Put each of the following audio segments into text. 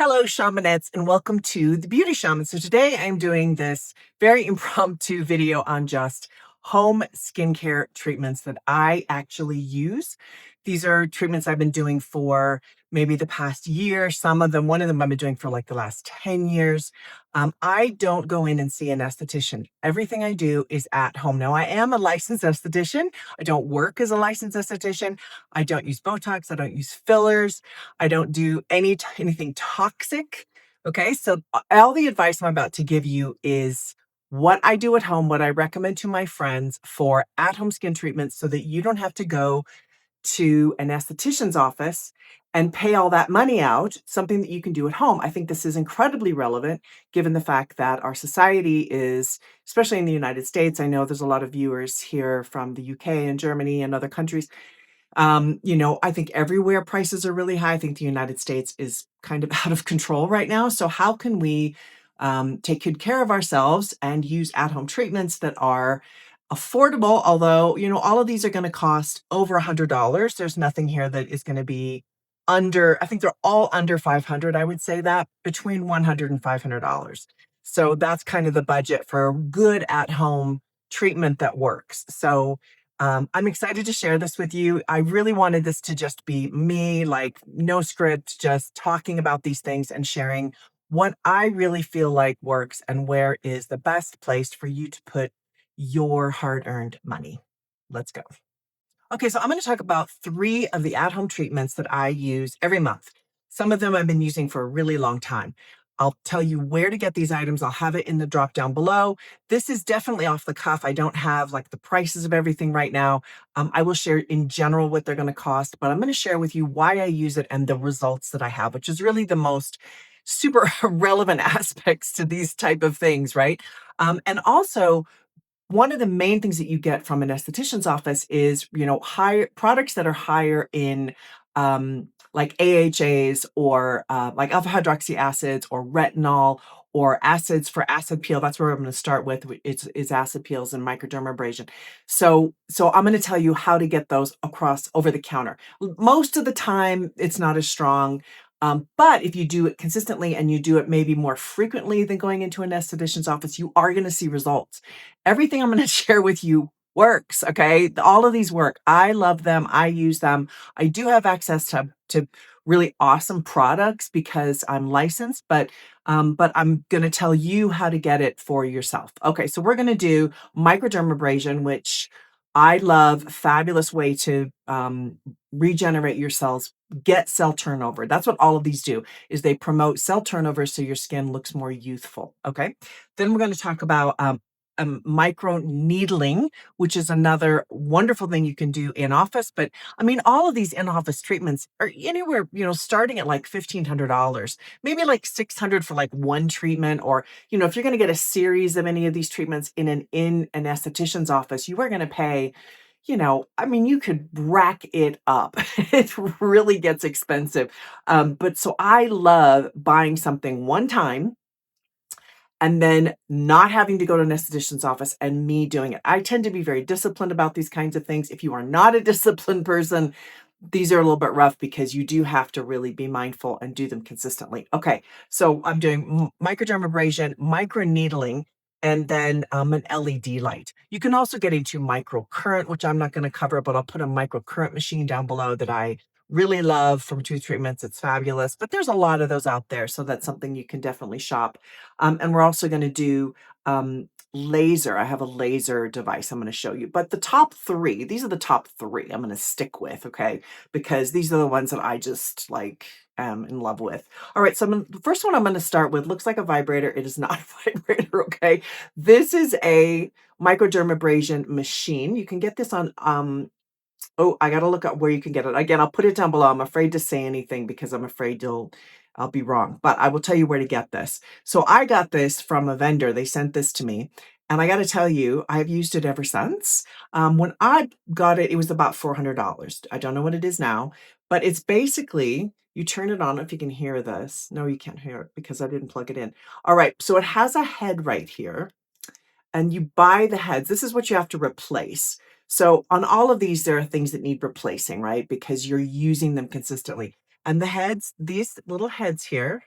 Hello, shamanettes, and welcome to the Beauty Shaman. So today I'm doing this very impromptu video on just home skincare treatments that I actually use. These are treatments I've been doing for maybe the past year. One of them I've been doing for like the last 10 years. I don't go in and see an esthetician. Everything I do is at home. Now, I am a licensed esthetician. I don't work as a licensed esthetician. I don't use Botox. I don't use fillers. I don't do anything toxic. Okay, so all the advice I'm about to give you is what I do at home, what I recommend to my friends for at-home skin treatments so that you don't have to go to an esthetician's office and pay all that money out, something that you can do at home. I think this is incredibly relevant given the fact that our society is, especially in the United States, I know there's a lot of viewers here from the UK and Germany and other countries. I think everywhere prices are really high. I think the United States is kind of out of control right now. So how can we take good care of ourselves and use at-home treatments that are affordable? Although, all of these are going to cost over $100. There's nothing here that is going to be under, I think they're all under 500. I would say that between $100 and $500. So that's kind of the budget for good at-home treatment that works. So I'm excited to share this with you. I really wanted this to just be me, like no script, just talking about these things and sharing what I really feel like works and where is the best place for you to put your hard-earned money. Let's go. Okay, so I'm going to talk about 3 of the at-home treatments that I use every month. Some of them I've been using for a really long time. I'll tell you where to get these items. I'll have it in the drop down below. This is definitely off the cuff. I don't have like the prices of everything right now. I will share in general what they're going to cost, but I'm going to share with you why I use it and the results that I have, which is really the most super relevant aspects to these type of things, right? And also, one of the main things that you get from an esthetician's office is, higher products that are higher in like AHAs or like alpha hydroxy acids or retinol or acids for acid peel. That's where I'm going to start with. It's acid peels and microdermabrasion. So I'm going to tell you how to get those across over the counter. Most of the time, it's not as strong. But if you do it consistently and you do it maybe more frequently than going into an esthetician's office, you are going to see results. Everything I'm going to share with you works. Okay. All of these work. I love them. I use them. I do have access to really awesome products because I'm licensed, but I'm going to tell you how to get it for yourself. Okay. So we're going to do microdermabrasion, which I love. Fabulous way to regenerate your cells, get cell turnover. That's what all of these do, is they promote cell turnover so your skin looks more youthful. Okay. Then we're going to talk about microneedling, which is another wonderful thing you can do in office. But I mean, all of these in-office treatments are anywhere, starting at like $1,500, maybe like $600 for like one treatment. Or, if you're going to get a series of any of these treatments in an esthetician's office, you are going to pay, you could rack it up. It really gets expensive. But so I love buying something one time and then not having to go to an esthetician's office and me doing it. I tend to be very disciplined about these kinds of things. If you are not a disciplined person, these are a little bit rough because you do have to really be mindful and do them consistently. Okay, so I'm doing microdermabrasion, microneedling, and then an LED light. You can also get into microcurrent, which I'm not going to cover, but I'll put a microcurrent machine down below that I really love from tooth treatments. It's fabulous, but there's a lot of those out there. So that's something you can definitely shop. And we're also going to do laser. I have a laser device I'm going to show you. But the top 3, these are the top 3 I'm going to stick with, okay? Because these are the ones that I just like am in love with. All right, so the first one I'm going to start with looks like a vibrator. It is not a vibrator, okay? This is a microdermabrasion machine. You can get this on oh, I got to look up where you can get it. Again, I'll put it down below. I'm afraid to say anything because I'm afraid I'll be wrong, but I will tell you where to get this. So I got this from a vendor. They sent this to me. And I got to tell you, I've used it ever since. When I got it, it was about $400. I don't know what it is now, but it's basically, you turn it on, if you can hear this. No, you can't hear it because I didn't plug it in. All right, so it has a head right here. And you buy the heads. This is what you have to replace. So on all of these, there are things that need replacing, right? Because you're using them consistently. And the heads, these little heads here,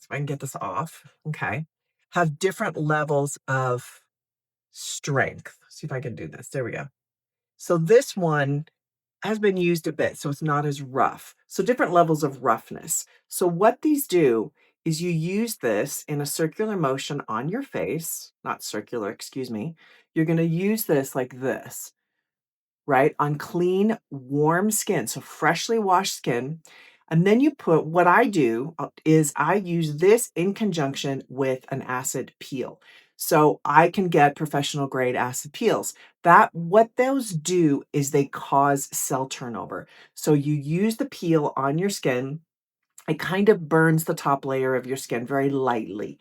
if I can get this off, okay, have different levels of strength. See if I can do this. There we go. So this one has been used a bit, so it's not as rough. So different levels of roughness. So what these do is you use this in a circular motion on your face, not circular, excuse me. You're going to use this like this, right? On clean, warm skin, so freshly washed skin. And then you put, what I do is I use this in conjunction with an acid peel. So I can get professional grade acid peels. What those do is they cause cell turnover. So you use the peel on your skin. It kind of burns the top layer of your skin very lightly.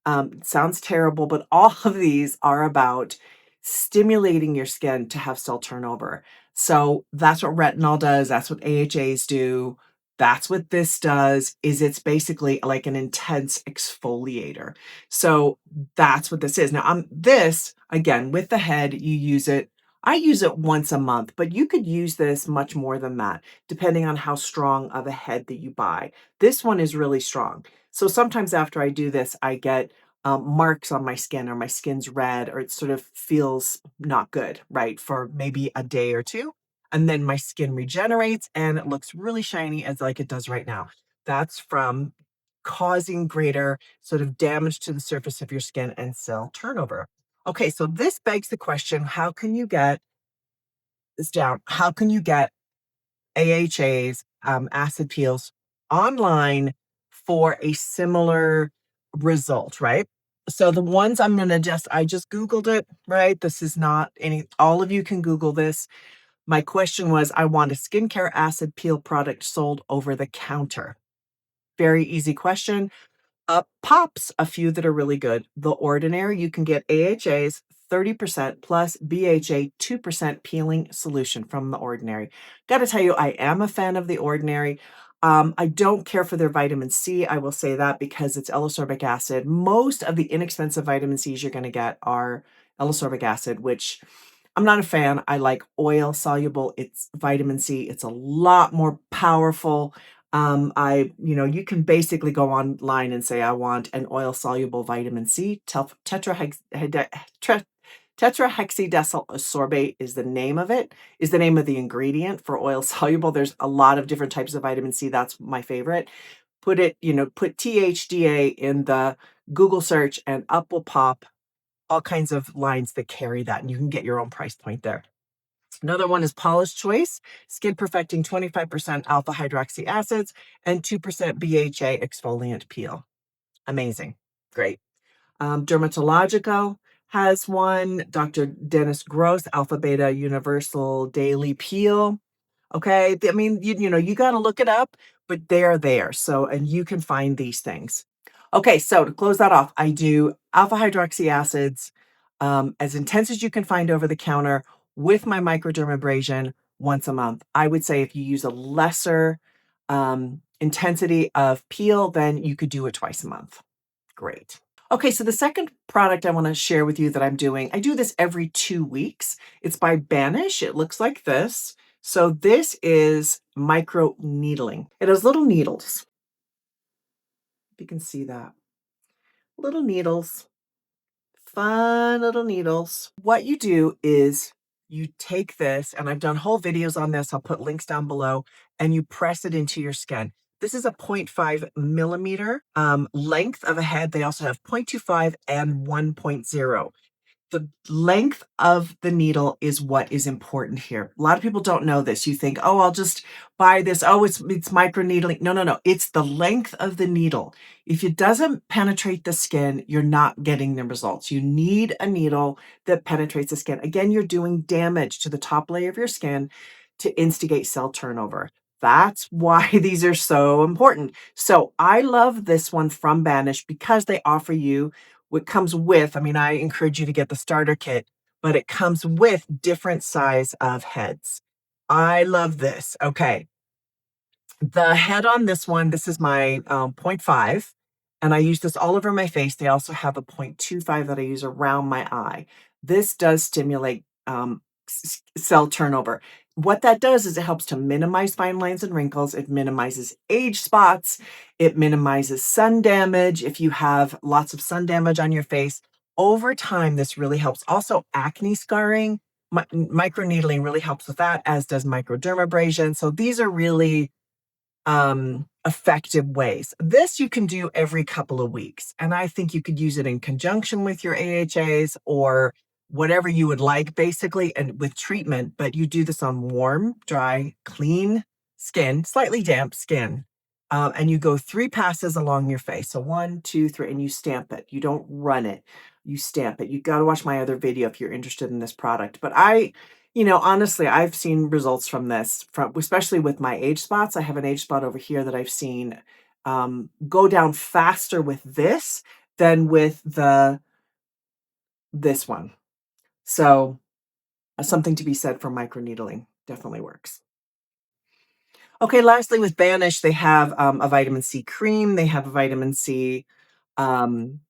It sounds terrible, but all of these are about stimulating your skin to have cell turnover. So that's what retinol does. That's what AHAs do. That's what this does, is it's basically like an intense exfoliator. So that's what this is. Now, this, again, with the head, you use it. I use it once a month, but you could use this much more than that, depending on how strong of a head that you buy. This one is really strong. So sometimes after I do this, I get marks on my skin, or my skin's red, or it sort of feels not good, right? For maybe a day or two. And then my skin regenerates and it looks really shiny as like it does right now. That's from causing greater sort of damage to the surface of your skin and cell turnover. Okay, so this begs the question, how can you get this down? How can you get AHAs, acid peels online for a similar result, right? So the ones I just Googled it, right? This is not all of you can Google this. My question was, I want a skincare acid peel product sold over the counter. Very easy question. Up pops a few that are really good. The Ordinary, you can get AHAs 30% plus BHA 2% peeling solution from The Ordinary. Got to tell you, I am a fan of The Ordinary. I don't care for their vitamin C. I will say that because it's L-ascorbic acid. Most of the inexpensive vitamin Cs you're going to get are L-ascorbic acid, which I'm not a fan. I like oil soluble. It's vitamin C. It's a lot more powerful. You can basically go online and say, I want an oil soluble vitamin C. Tetrahexydecyl ascorbate is the name of it, is the name of the ingredient for oil soluble. There's a lot of different types of vitamin C. That's my favorite. Put THDA in the Google search and up will pop all kinds of lines that carry that, and you can get your own price point there. Another one is Paula's Choice, Skin Perfecting 25% alpha hydroxy acids and 2% BHA exfoliant peel. Amazing. Great. Dermatological has one, Dr. Dennis Gross, Alpha Beta Universal Daily Peel. Okay. I mean, you got to look it up, but they're there. So, and you can find these things. Okay. So to close that off, I do alpha hydroxy acids, as intense as you can find over the counter with my microdermabrasion once a month. I would say if you use a lesser intensity of peel, then you could do it twice a month. Great. Okay, so the second product I want to share with you that I'm doing, I do this every 2 weeks. It's by Banish. It looks like this. So this is microneedling. It has little needles. If you can see that. Little needles. Fun little needles. What you do is you take this, and I've done whole videos on this. I'll put links down below, and you press it into your skin. This is a 0.5 millimeter length of a head. They also have 0.25 and 1.0. The length of the needle is what is important here. A lot of people don't know this. You think, oh, I'll just buy this. Oh, it's microneedling. No. It's the length of the needle. If it doesn't penetrate the skin, you're not getting the results. You need a needle that penetrates the skin. Again, you're doing damage to the top layer of your skin to instigate cell turnover. That's why these are so important. So I love this one from Banish because they offer you what comes with, I encourage you to get the starter kit, but it comes with different size of heads. I love this. Okay. The head on this one, this is my 0.5, and I use this all over my face. They also have a 0.25 that I use around my eye. This does stimulate cell turnover. What that does is it helps to minimize fine lines and wrinkles. It minimizes age spots. It minimizes sun damage. If you have lots of sun damage on your face, over time, this really helps. Also, acne scarring, microneedling really helps with that, as does microdermabrasion. So these are really effective ways. This you can do every couple of weeks. And I think you could use it in conjunction with your AHAs or whatever you would like, basically, and with treatment. But you do this on warm, dry, clean skin, slightly damp skin. And you go 3 passes along your face. So 1, 2, 3, and you stamp it. You don't run it. You stamp it. You got to watch my other video if you're interested in this product. But honestly, I've seen results from this, especially with my age spots. I have an age spot over here that I've seen go down faster with this than with this one. So something to be said for microneedling. Definitely works. Okay, lastly, with Banish, they have a vitamin C cream. They have a vitamin C um,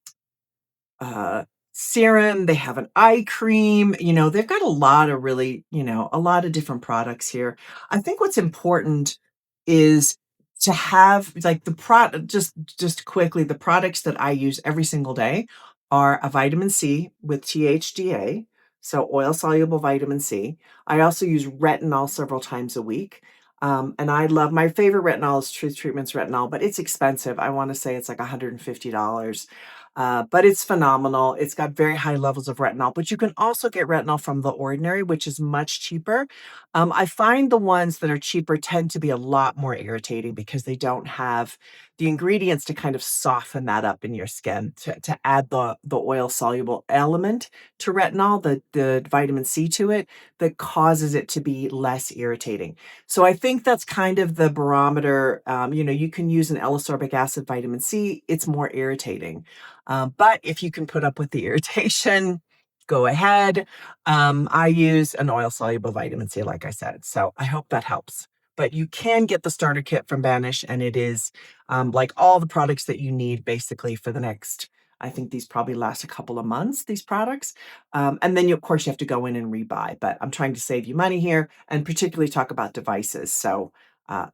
uh, serum. They have an eye cream. They've got a lot of really, a lot of different products here. I think what's important is to have like the product, just quickly, the products that I use every single day are a vitamin C with THDA, so oil soluble vitamin C. I also use retinol several times a week. And I love, my favorite retinol is Truth Treatments retinol, but it's expensive. I want to say it's like $150. But it's phenomenal. It's got very high levels of retinol, but you can also get retinol from The Ordinary, which is much cheaper. I find the ones that are cheaper tend to be a lot more irritating because they don't have the ingredients to kind of soften that up in your skin, to add the oil soluble element to retinol, the vitamin C to it, that causes it to be less irritating. So I think that's kind of the barometer. You can use an L-ascorbic acid vitamin C. It's more irritating. But if you can put up with the irritation, go ahead. I use an oil soluble vitamin C, like I said. So I hope that helps. But you can get the starter kit from Banish, and it is like all the products that you need basically for the next, I think these probably last a couple of months, these products. And then of course, you have to go in and rebuy. But I'm trying to save you money here and particularly talk about devices. So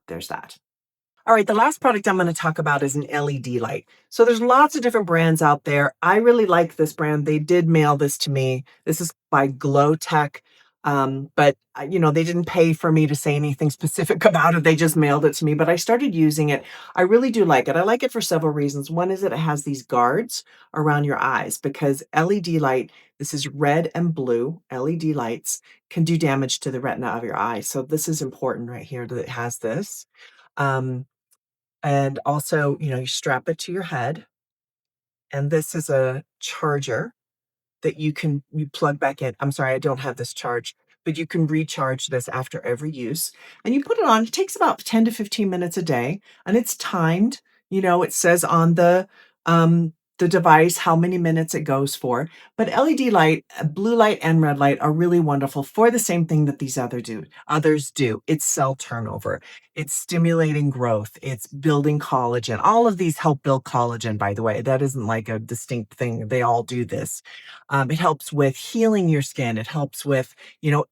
there's that. All right, the last product I'm going to talk about is an LED light. So there's lots of different brands out there. I really like this brand. They did mail this to me. This is by GlowTech. But they didn't pay for me to say anything specific about it. They just mailed it to me, but I started using it. I really do like it. I like it for several reasons. One is that it has these guards around your eyes because LED light, this is red and blue LED lights, can do damage to the retina of your eye. So this is important right here that it has this. And also, you strap it to your head. And this is a charger that you plug back in. I'm sorry, I don't have this charge, but you can recharge this after every use. And you put it on. It takes about 10 to 15 minutes a day, and it's timed. It says on the device how many minutes it goes for. But LED light, blue light and red light are really wonderful for the same thing that these others do. It's cell turnover. It's stimulating growth. It's building collagen. All of these help build collagen, by the way. That isn't like a distinct thing. They all do this. It helps with healing your skin. It helps with,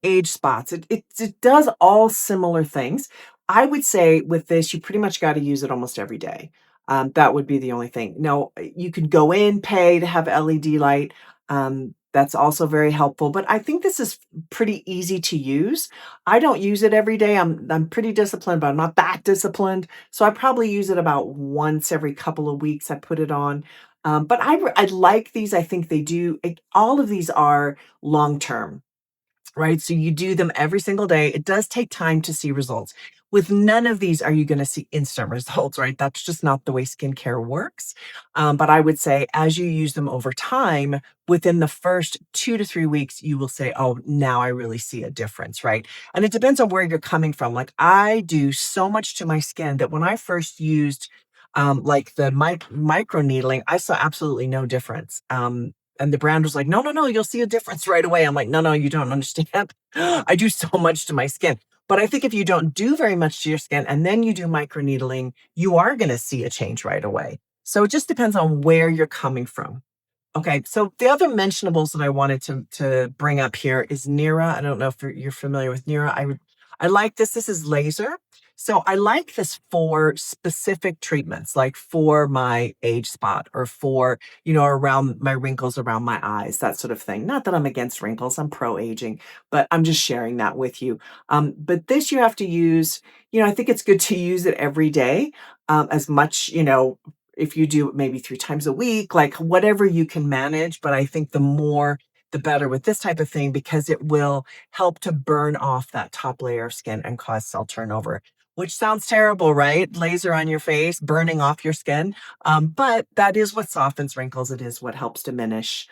age spots. It does all similar things. I would say with this, you pretty much got to use it almost every day. That would be the only thing. Now, you could go in, pay to have LED light. That's also very helpful. But I think this is pretty easy to use. I don't use it every day. I'm pretty disciplined, but I'm not that disciplined. So I probably use it about once every couple of weeks. I put it on. But I like these. I think they do. All of these are long term, right? So you do them every single day. It does take time to see results. With none of these are you going to see instant results, right? That's just not the way skincare works. But I would say as you use them over time, within the first 2 to 3 weeks, you will say, oh, now I really see a difference, right? And it depends on where you're coming from. Like I do so much to my skin that when I first used like the micro needling, I saw absolutely no difference. And the brand was like, no, no, no, you'll see a difference right away. I'm like, no, no, you don't understand. I do so much to my skin. But I think if you don't do very much to your skin and then you do microneedling, you are going to see a change right away. So it just depends on where you're coming from. Okay, so the other mentionables that I wanted to bring up here is Nira. I don't know if you're familiar with Nira. I like this. This is laser. So I like this for specific treatments, like for my age spot or for, around my wrinkles around my eyes, that sort of thing. Not that I'm against wrinkles, I'm pro aging, but I'm just sharing that with you. But this you have to use, I think it's good to use it every day, as much, if you do it maybe 3 times a week, like whatever you can manage, but I think the more the better with this type of thing because it will help to burn off that top layer of skin and cause cell turnover, which sounds terrible, right? Laser on your face, burning off your skin. But that is what softens wrinkles. It is what helps diminish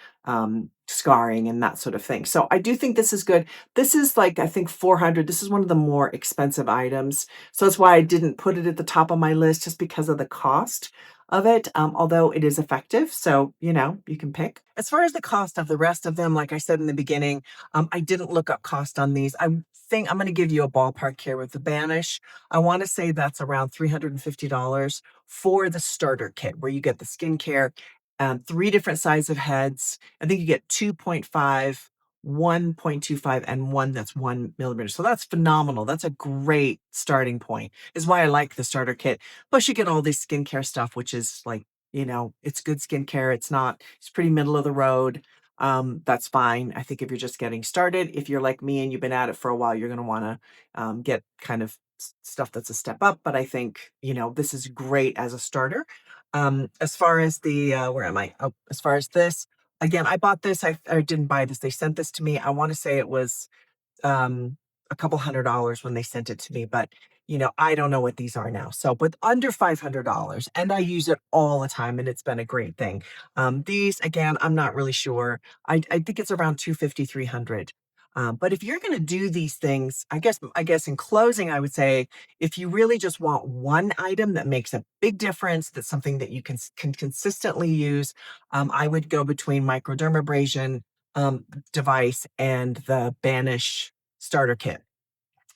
scarring and that sort of thing. So I do think this is good. This is like, I think 400. This is one of the more expensive items. So that's why I didn't put it at the top of my list just because of the cost of it, although it is effective. So, you can pick. As far as the cost of the rest of them, like I said in the beginning, I didn't look up cost on these. I think I'm going to give you a ballpark here with the Banish. I want to say that's around $350 for the starter kit, where you get the skincare, 3 different size of heads. I think you get 2.5, 1.25, and one that's 1 millimeter. So that's phenomenal. That's a great starting point, is why I like the starter kit. Plus, you get all this skincare stuff, which is like, it's good skincare. It's pretty middle of the road. That's fine. I think if you're just getting started, if you're like me and you've been at it for a while, you're going to want to get kind of stuff that's a step up. But I think, this is great as a starter. As far as the, where am I? Oh, as far as this, again, I bought this. I didn't buy this. They sent this to me. I want to say it was um, a couple $100 when they sent it to me, but I don't know what these are now. So, but under $500, and I use it all the time, and it's been a great thing. These again, I'm not really sure. I think it's around 250, 300. But if you're going to do these things, I guess in closing, I would say if you really just want one item that makes a big difference, that's something that you can consistently use, I would go between microdermabrasion device and the Banish starter kit,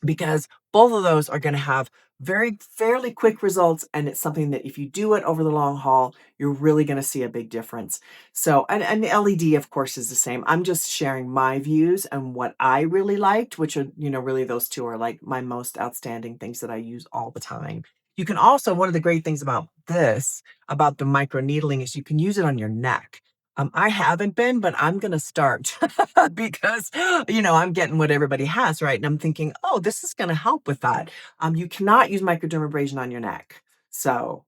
because both of those are going to have very fairly quick results, and it's something that if you do it over the long haul, you're really going to see a big difference. So, and the LED of course is the same. I'm just sharing my views and what I really liked, which are, really those two are like my most outstanding things that I use all the time. You can also, one of the great things about this, about the micro needling, is you can use it on your neck. I haven't been, but I'm going to start because, I'm getting what everybody has, right? And I'm thinking, oh, this is going to help with that. You cannot use microdermabrasion on your neck. So,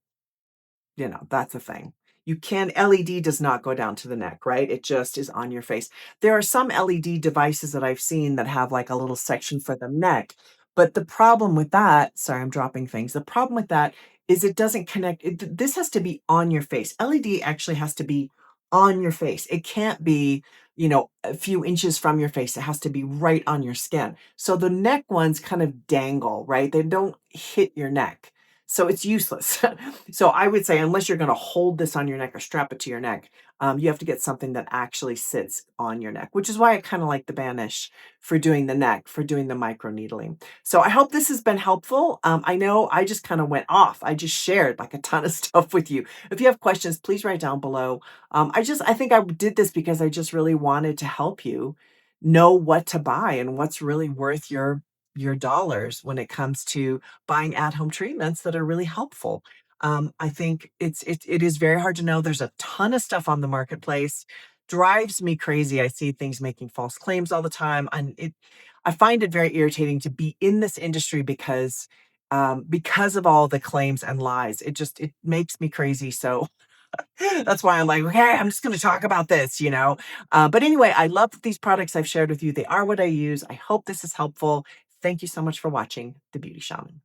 that's a thing. You can, LED does not go down to the neck, right? It just is on your face. There are some LED devices that I've seen that have like a little section for the neck. But the problem with that, sorry, I'm dropping things. The problem with that is it doesn't connect. This has to be on your face. LED actually has to be on your face. It can't be, a few inches from your face. It has to be right on your skin. So the neck ones kind of dangle, right? They don't hit your neck. So it's useless. So I would say, unless you're going to hold this on your neck or strap it to your neck, you have to get something that actually sits on your neck, which is why I kind of like the Banish for doing the neck, for doing the micro needling. So I hope this has been helpful. I know I just kind of went off. I just shared like a ton of stuff with you. If you have questions, please write down below. I think I did this because I just really wanted to help you know what to buy and what's really worth your dollars when it comes to buying at-home treatments that are really helpful. I think it is very hard to know. There's a ton of stuff on the marketplace. Drives me crazy. I see things making false claims all the time, and I find it very irritating to be in this industry because of all the claims and lies. It makes me crazy. So that's why I'm like, okay, I'm just going to talk about this. But anyway, I love these products I've shared with you. They are what I use. I hope this is helpful. Thank you so much for watching The Beauty Shaman.